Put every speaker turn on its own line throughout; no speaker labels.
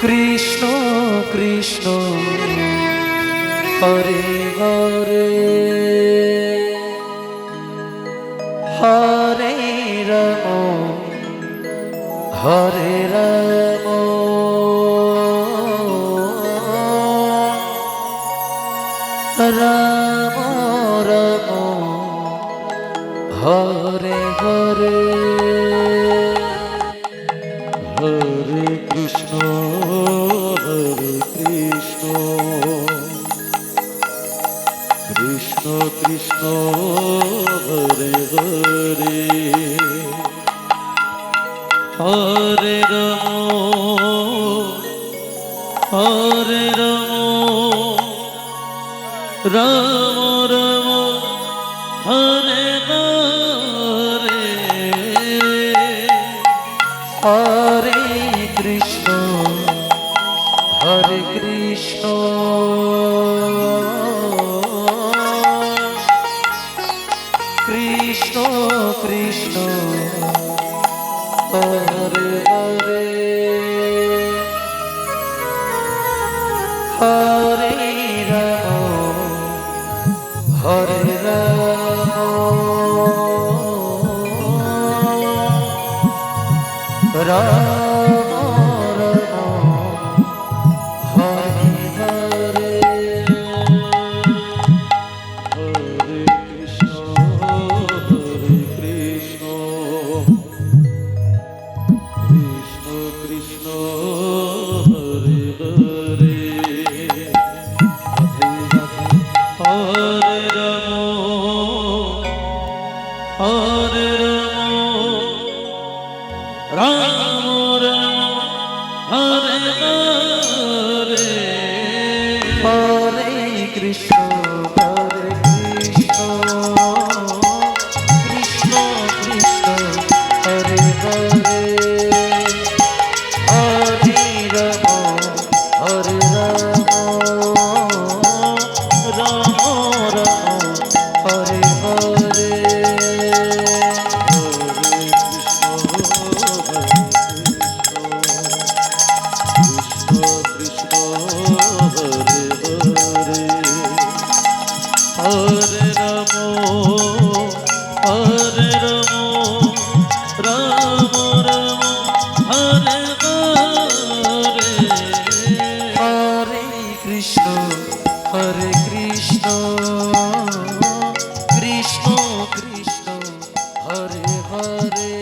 Krishna Krishna Hare Hare Hare Ram Hare Ram Ram Ram Hare Hare Hare Krishna Krishna Krishna Hare Hare Hare Ram Ram Ram Hare Hare Hare Krishna Krishna Krishna Hare Hare Hare Ram Ram Krishna Hare Krishna Krishna Krishna Hare Hare Hare Ram Hare Ram Ram Ram Hare Hare Hare Ram Hare Ram Ram Ram Hare Hare Hare Krishna Krishna Krishna Hare Hare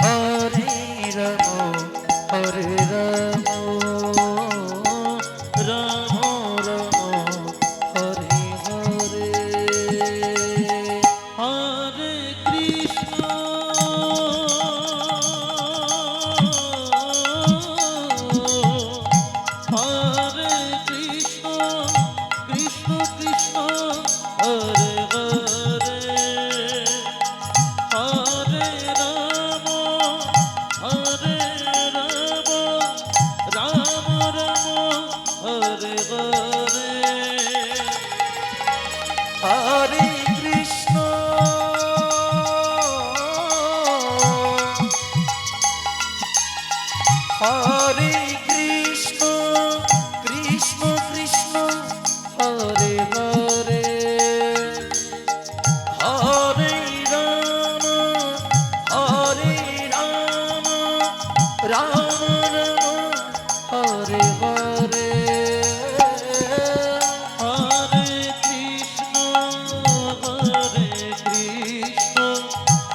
Hare Ram Hare Ram Ram Ram Hare Hare Hare Krishna Hare Krishna Krishna Krishna Hare Hare Hare Ram Ram Ram Hare Hare Hare Krishna Hare Krishna Krishna Krishna Hare Hare Hare Ram Ram Ram Hare Hare Hare Krishna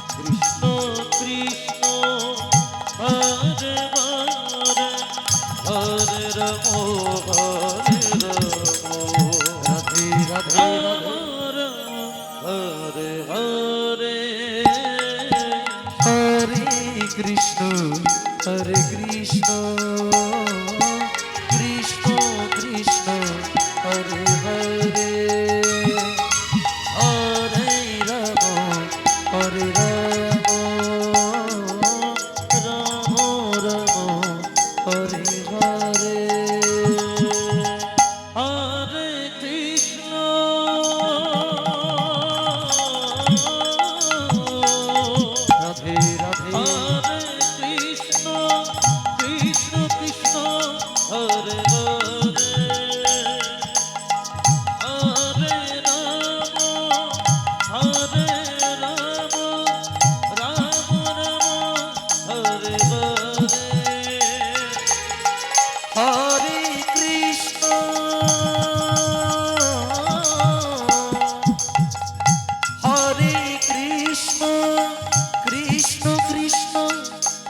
Krishna Krishna Hare Hare Hare Ram Radhe Radhe Hare Hare Hare Krishna Krishna Krishna Hare Hare Hare Ram Ram Ram Hare Hare Hare Krishna Radhe Radhe Hare Krishna Krishna Krishna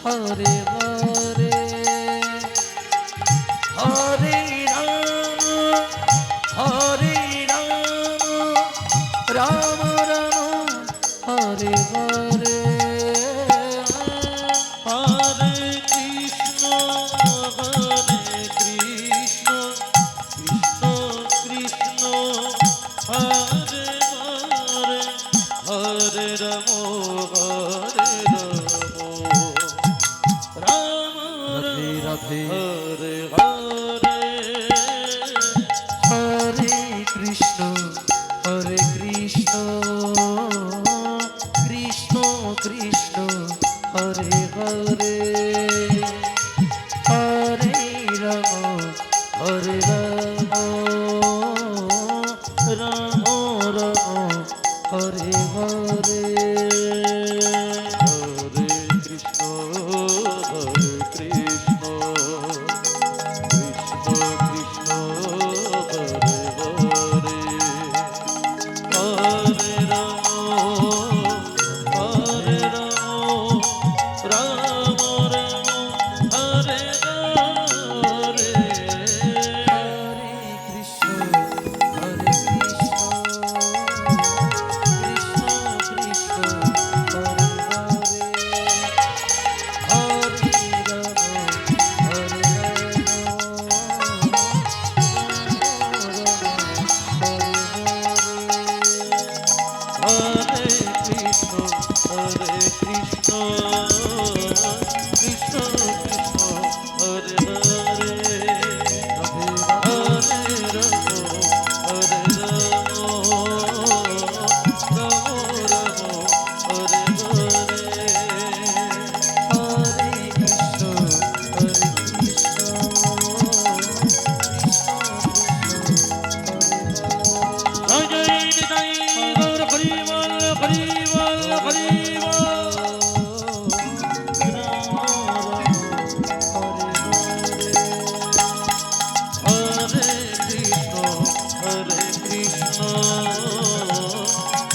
Hare Hare Hare Ram Hare Ram Ram Ram Hare Hare Hare Krishna Krishna Krishna Hare Hare Hare Ram Ram Radhe Radhe Hare Hare Hare Krishna Krishna Krishna Hare Hare Hare Ram Ram Ram Hare Hare Hare Krishna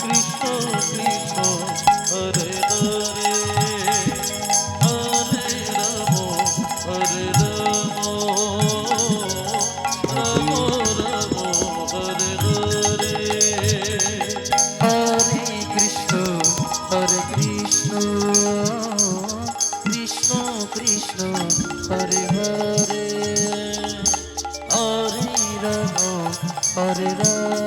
Krishna Krishna Hare Hare Hare Ram Ram Hare Hare Hare Krishna Hare Ram